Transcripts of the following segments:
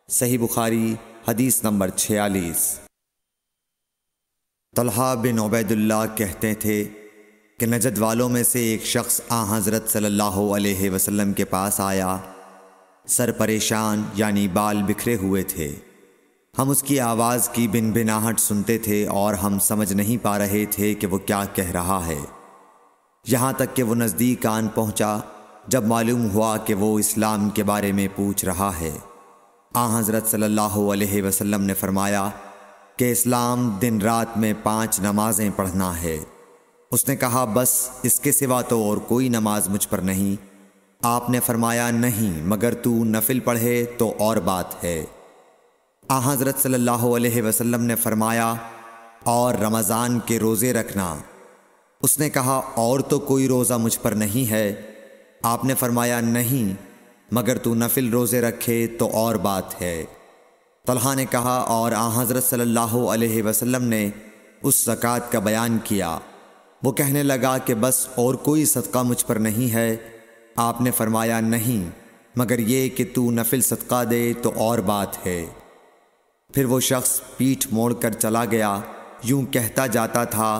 صحیح بخاری حدیث نمبر 46۔ طلحہ بن عبید اللہ کہتے تھے کہ نجد والوں میں سے ایک شخص حضرت صلی اللہ علیہ وسلم کے پاس آیا، سر پریشان یعنی بال بکھرے ہوئے تھے۔ ہم اس کی آواز کی بنبناہٹ سنتے تھے اور ہم سمجھ نہیں پا رہے تھے کہ وہ کیا کہہ رہا ہے، یہاں تک کہ وہ نزدیک آن پہنچا جب معلوم ہوا کہ وہ اسلام کے بارے میں پوچھ رہا ہے۔ حضرت صلی اللہ علیہ وسلم نے فرمایا کہ اسلام دن رات میں 5 نمازیں پڑھنا ہے۔ اس نے کہا بس اس کے سوا تو اور کوئی نماز مجھ پر نہیں۔ آپ نے فرمایا نہیں مگر تو نفل پڑھے تو اور بات ہے۔ حضرت صلی اللہ علیہ وسلم نے فرمایا اور رمضان کے روزے رکھنا۔ اس نے کہا اور تو کوئی روزہ مجھ پر نہیں ہے۔ آپ نے فرمایا نہیں مگر تو نفل روزے رکھے تو اور بات ہے۔ طلحہ نے کہا اور حضرت صلی اللہ علیہ وسلم نے اس زکوٰۃ کا بیان کیا۔ وہ کہنے لگا کہ بس اور کوئی صدقہ مجھ پر نہیں ہے۔ آپ نے فرمایا نہیں مگر یہ کہ تو نفل صدقہ دے تو اور بات ہے۔ پھر وہ شخص پیٹھ موڑ کر چلا گیا، یوں کہتا جاتا تھا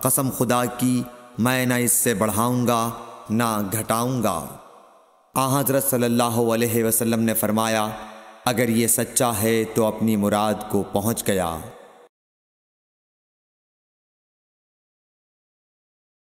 قسم خدا کی میں نہ اس سے بڑھاؤں گا نہ گھٹاؤں گا۔ حضرت صلی اللہ علیہ وسلم نے فرمایا اگر یہ سچا ہے تو اپنی مراد کو پہنچ گیا۔